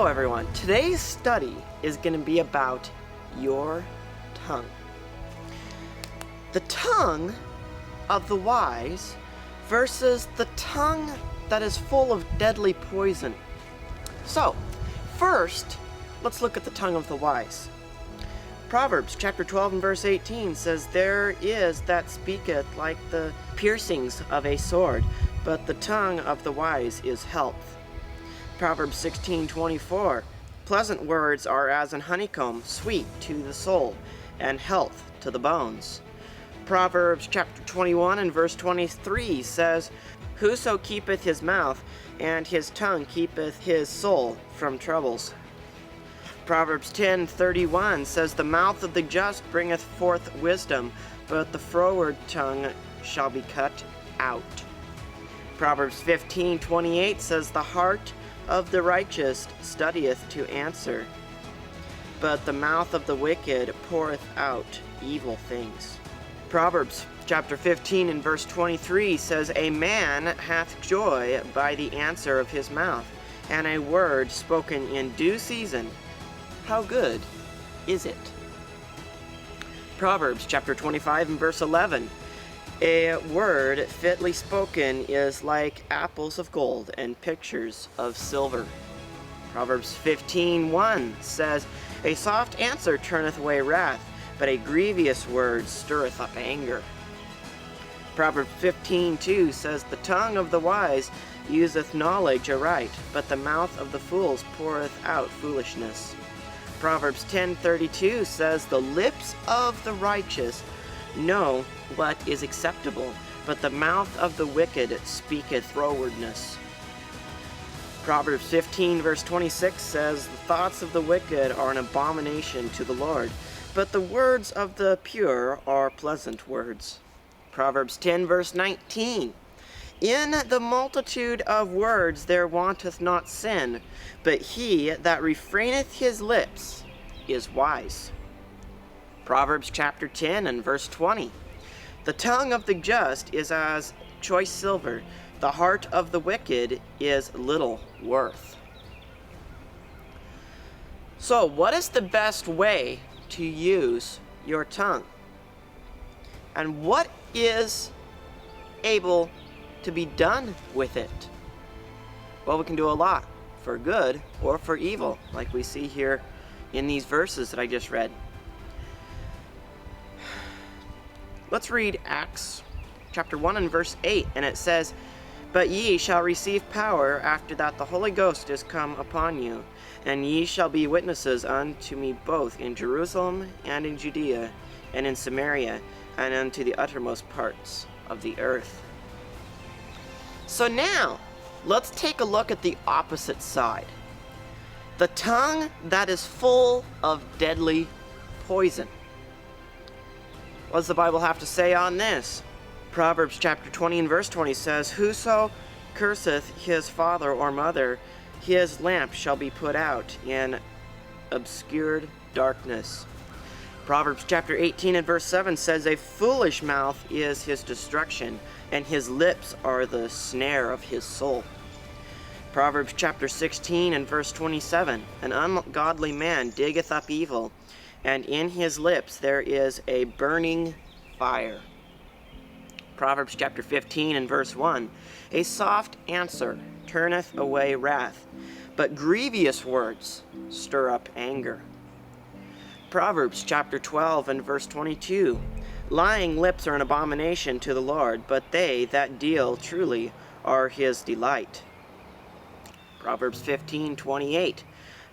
Hello everyone, today's study is going to be about your tongue. The tongue of the wise versus the tongue that is full of deadly poison. So, first, let's look at the tongue of the wise. Proverbs chapter 12 and verse 18 says, "There is that speaketh like the piercings of a sword, but the tongue of the wise is health." Proverbs 16:24, "Pleasant words are as an honeycomb, sweet to the soul, and health to the bones." Proverbs chapter 21 and verse 23 says, "Whoso keepeth his mouth, and his tongue keepeth his soul from troubles." Proverbs 10:31 says, "The mouth of the just bringeth forth wisdom, but the froward tongue shall be cut out." Proverbs 15:28 says, "The heart of the righteous studieth to answer, but the mouth of the wicked poureth out evil things." Proverbs chapter 15 and verse 23 says, "A man hath joy by the answer of his mouth, and a word spoken in due season. How good is it?" Proverbs chapter 25 and verse 11, "A word fitly spoken is like apples of gold and pictures of silver." Proverbs 15:1 says, "A soft answer turneth away wrath, but a grievous word stirreth up anger." Proverbs 15:2 says, "The tongue of the wise useth knowledge aright, but the mouth of the fools poureth out foolishness." Proverbs 10:32 says, "The lips of the righteous know what is acceptable, but the mouth of the wicked speaketh frowardness." Proverbs 15 verse 26 says, "The thoughts of the wicked are an abomination to the Lord, but the words of the pure are pleasant words." Proverbs 10 verse 19, "In the multitude of words there wanteth not sin, but he that refraineth his lips is wise." Proverbs chapter 10 and verse 20, "The tongue of the just is as choice silver, the heart of the wicked is little worth." So, what is the best way to use your tongue? And what is able to be done with it? Well, we can do a lot, for good or for evil, like we see here in these verses that I just read. Let's read Acts chapter 1 and verse 8, and it says, "But ye shall receive power after that the Holy Ghost is come upon you, and ye shall be witnesses unto me both in Jerusalem and in Judea and in Samaria and unto the uttermost parts of the earth." So now, let's take a look at the opposite side. The tongue that is full of deadly poison. What does the Bible have to say on this? Proverbs chapter 20 and verse 20 says, "Whoso curseth his father or mother, his lamp shall be put out in obscured darkness." Proverbs chapter 18 and verse 7 says, "A foolish mouth is his destruction, and his lips are the snare of his soul." Proverbs chapter 16 and verse 27, "An ungodly man diggeth up evil, and in his lips there is a burning fire." Proverbs chapter 15 and verse 1, "A soft answer turneth away wrath, but grievous words stir up anger." Proverbs chapter 12 and verse 22, "Lying lips are an abomination to the Lord, but they that deal truly are his delight." Proverbs 15:28,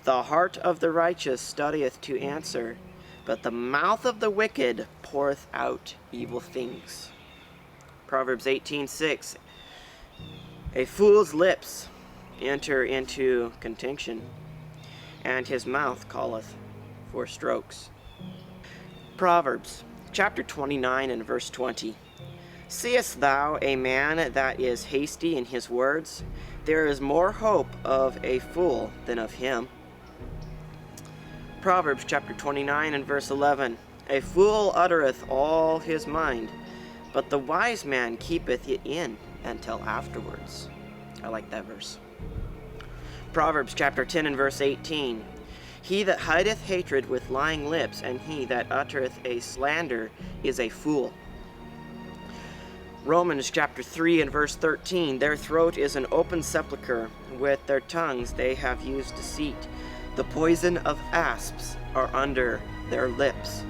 "The heart of the righteous studieth to answer, but the mouth of the wicked poureth out evil things." Proverbs 18:6, "A fool's lips enter into contention, and his mouth calleth for strokes." Proverbs chapter 29 and verse 20, "Seest thou a man that is hasty in his words? There is more hope of a fool than of him." Proverbs chapter 29 and verse 11, "A fool uttereth all his mind, but the wise man keepeth it in until afterwards." I like that verse. Proverbs chapter 10 and verse 18. He that hideth hatred with lying lips, and he that uttereth a slander, is a fool. Romans chapter 3 and verse 13. Their throat is an open sepulchre. With their tongues they have used deceit. The poison of asps are under their lips.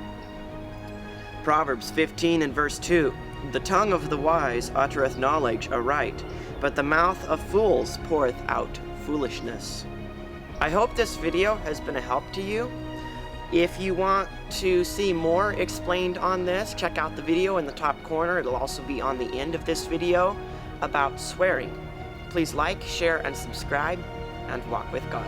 Proverbs 15 and verse 2. The tongue of the wise uttereth knowledge aright, but the mouth of fools poureth out foolishness. I hope this video has been a help to you. If you want to see more explained on this, check out the video in the top corner. It'll also be on the end of this video about swearing. Please like, share, and subscribe, and walk with God.